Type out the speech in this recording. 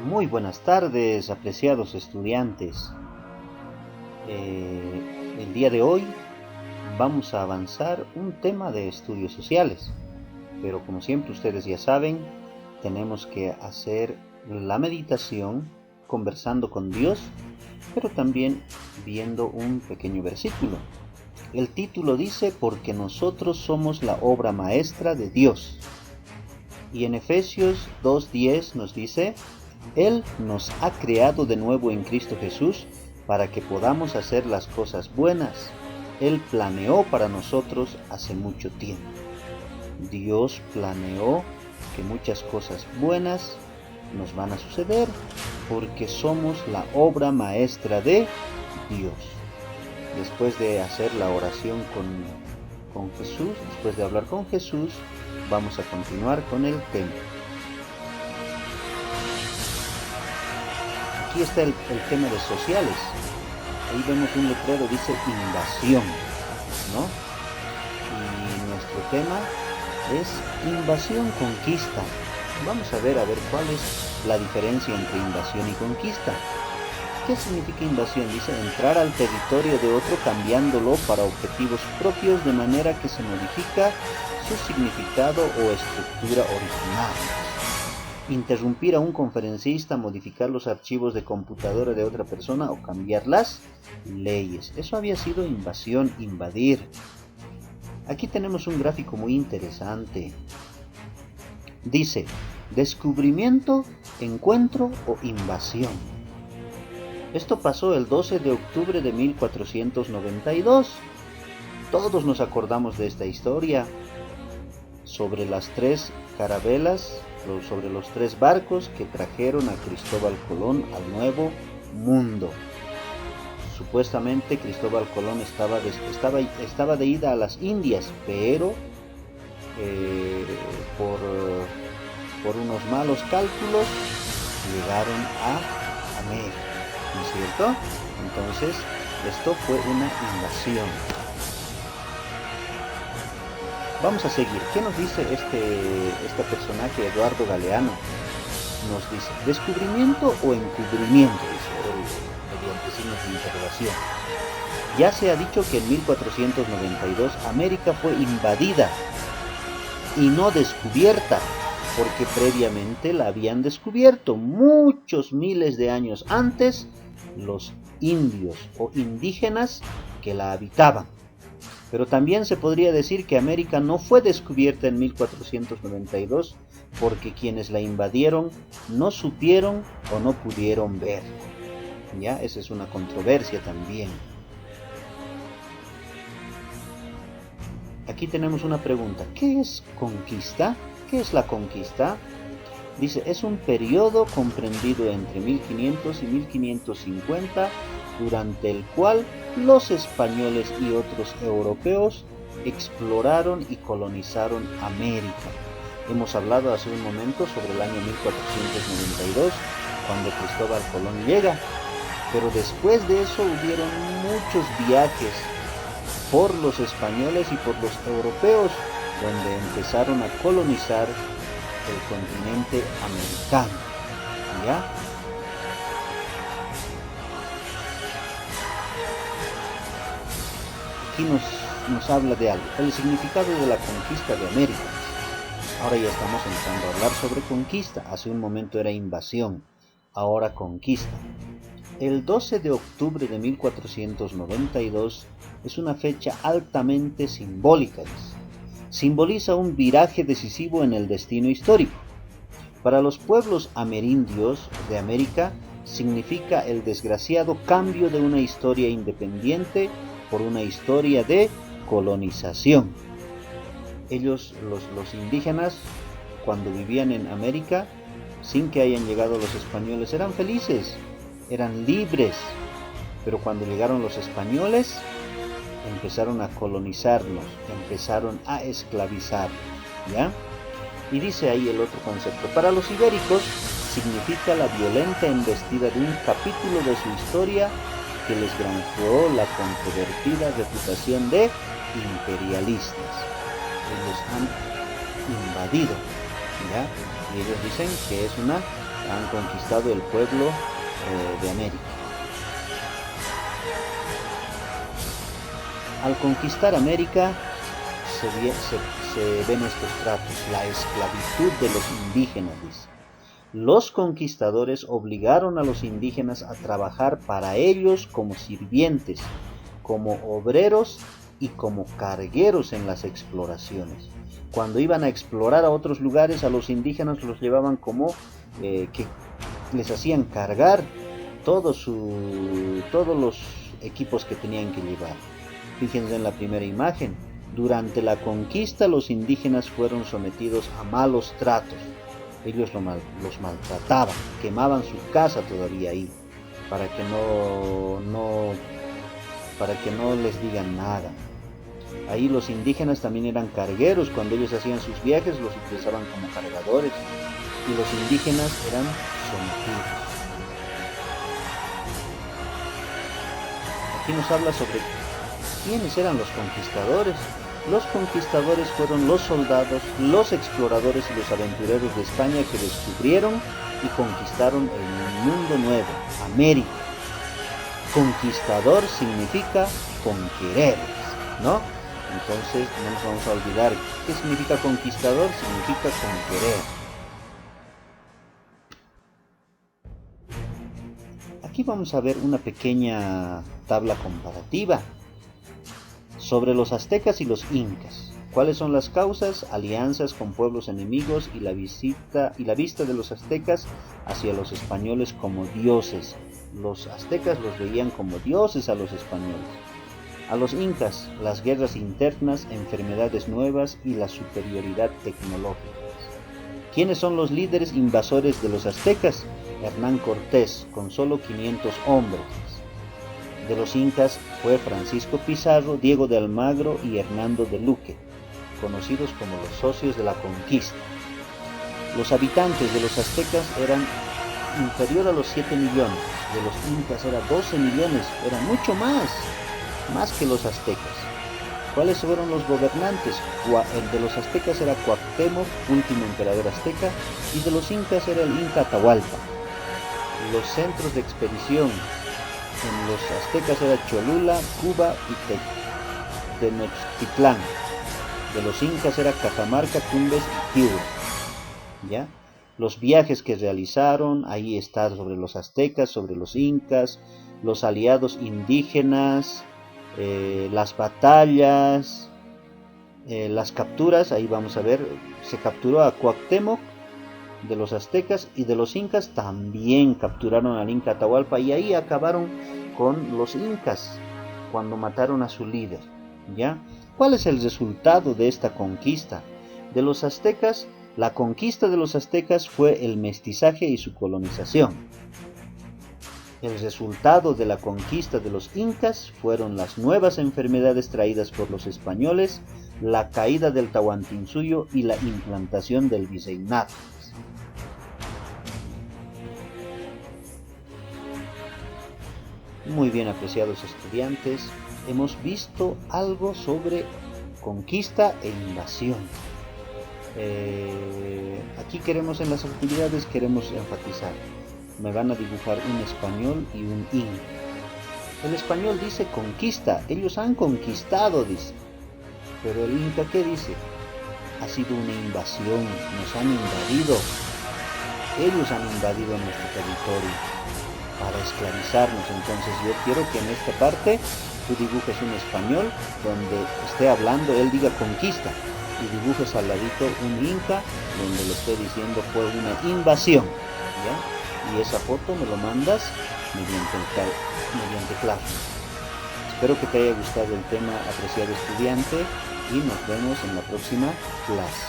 Muy buenas tardes, apreciados estudiantes. El día de hoy vamos a avanzar un tema de estudios sociales, pero como siempre ustedes ya saben, tenemos que hacer la meditación conversando con Dios, pero también viendo un pequeño versículo. El título dice, porque nosotros somos la obra maestra de Dios. Y en Efesios 2:10 nos dice, Él nos ha creado de nuevo en Cristo Jesús para que podamos hacer las cosas buenas. Él planeó para nosotros hace mucho tiempo. Dios planeó que muchas cosas buenas nos van a suceder porque somos la obra maestra de Dios. Después de hacer la oración con Jesús, después de hablar con Jesús, vamos a continuar con el tema. Aquí está el tema de sociales. Ahí vemos un letrero, dice invasión, ¿no? Y nuestro tema es invasión, conquista. Vamos a ver cuál es la diferencia entre invasión y conquista. ¿Qué significa invasión? Dice entrar al territorio de otro cambiándolo para objetivos propios de manera que se modifica su significado o estructura original. Interrumpir a un conferencista, modificar los archivos de computadora de otra persona o cambiar las leyes. Eso había sido invasión, invadir. Aquí tenemos un gráfico muy interesante. Dice, descubrimiento, encuentro o invasión. Esto pasó el 12 de octubre de 1492. Todos nos acordamos de esta historia. Sobre las 3 carabelas, sobre los 3 barcos que trajeron a Cristóbal Colón al Nuevo Mundo. Supuestamente Cristóbal Colón estaba de ida a las Indias, pero por unos malos cálculos llegaron a América, ¿no es cierto? Entonces, esto fue una invasión. Vamos a seguir. ¿Qué nos dice este personaje, Eduardo Galeano? Nos dice, ¿descubrimiento o encubrimiento? Dice mediante signos de interrogación. Ya se ha dicho que en 1492 América fue invadida y no descubierta, porque previamente la habían descubierto muchos miles de años antes los indios o indígenas que la habitaban. Pero también se podría decir que América no fue descubierta en 1492 porque quienes la invadieron no supieron o no pudieron ver. ¿Ya? Esa es una controversia también. Aquí tenemos una pregunta. ¿Qué es conquista? ¿Qué es la conquista? Dice, es un periodo comprendido entre 1500 y 1550, durante el cual los españoles y otros europeos exploraron y colonizaron América. Hemos hablado hace un momento sobre el año 1492, cuando Cristóbal Colón llega, pero después de eso hubieron muchos viajes por los españoles y por los europeos, donde empezaron a colonizar el continente americano. ¿Ya? Aquí nos habla de algo, el significado de la conquista de América. Ahora ya estamos empezando a hablar sobre conquista. Hace un momento era invasión, ahora conquista. El 12 de octubre de 1492 es una fecha altamente simbólica. Simboliza un viraje decisivo en el destino histórico. Para los pueblos amerindios de América, significa el desgraciado cambio de una historia independiente por una historia de colonización. Ellos, los indígenas, cuando vivían en América, sin que hayan llegado los españoles, eran felices, eran libres, pero cuando llegaron los españoles, empezaron a colonizarnos, empezaron a esclavizarnos, ¿ya? Y dice ahí el otro concepto. Para los ibéricos significa la violenta embestida de un capítulo de su historia que les granjeó la controvertida reputación de imperialistas. Ellos han invadido, ¿ya? Y ellos dicen que es una han conquistado el pueblo de América. Al conquistar América se ven estos tratos, la esclavitud de los indígenas, dice. Los conquistadores obligaron a los indígenas a trabajar para ellos como sirvientes, como obreros y como cargueros en las exploraciones. Cuando iban a explorar a otros lugares, a los indígenas los llevaban como que les hacían cargar todos los equipos que tenían que llevar. Fíjense en la primera imagen. Durante la conquista los indígenas fueron sometidos a malos tratos. Ellos los maltrataban, quemaban su casa todavía ahí, para que no les digan nada. Ahí los indígenas también eran cargueros. Cuando ellos hacían sus viajes los utilizaban como cargadores, y los indígenas eran sometidos. Aquí nos habla sobre quiénes eran los conquistadores. Los conquistadores fueron los soldados, los exploradores y los aventureros de España que descubrieron y conquistaron el mundo nuevo, América. Conquistador significa conquerer, ¿no? Entonces no nos vamos a olvidar qué significa conquistador. Significa conquerer. Aquí vamos a ver una pequeña tabla comparativa sobre los aztecas y los incas. ¿Cuáles son las causas? Alianzas con pueblos enemigos y la vista de los aztecas hacia los españoles como dioses. Los aztecas los veían como dioses a los españoles. A los incas, las guerras internas, enfermedades nuevas y la superioridad tecnológica. ¿Quiénes son los líderes invasores de los aztecas? Hernán Cortés, con solo 500 hombres. De los incas fue Francisco Pizarro, Diego de Almagro y Hernando de Luque, conocidos como los socios de la conquista. Los habitantes de los aztecas eran inferior a los 7 millones, de los incas era 12 millones, era mucho más que los aztecas. ¿Cuáles fueron los gobernantes? El de los aztecas era Cuauhtémoc, último emperador azteca, y de los incas era el Inca Atahualpa. Los centros de expedición en los aztecas era Cholula, Cuba y Tenochtitlán. De los incas era Cajamarca, Tumbes y Piura. ¿Ya? Los viajes que realizaron, ahí está sobre los aztecas, sobre los incas, los aliados indígenas, las batallas, las capturas. Ahí vamos a ver, se capturó a Cuauhtémoc de los aztecas, y de los incas también capturaron al Inca Atahualpa, y ahí acabaron con los incas cuando mataron a su líder. ¿Ya? ¿Cuál es el resultado de esta conquista? De los aztecas, la conquista de los aztecas fue el mestizaje y su colonización. El resultado de la conquista de los incas fueron las nuevas enfermedades traídas por los españoles, la caída del Tahuantinsuyo y la implantación del virreinato. Muy bien, apreciados estudiantes, hemos visto algo sobre conquista e invasión. Aquí en las actividades queremos enfatizar. Me van a dibujar un español y un inca. El español dice conquista, ellos han conquistado, dice. Pero el inca, ¿qué dice? Ha sido una invasión, nos han invadido. Ellos han invadido nuestro territorio para esclavizarnos. Entonces yo quiero que en esta parte tú dibujes un español donde esté hablando, él diga conquista, y dibujes al ladito un inca donde le esté diciendo fue una invasión, ¿ya? Y esa foto me lo mandas mediante Classroom. Espero que te haya gustado el tema, apreciado estudiante, y nos vemos en la próxima clase.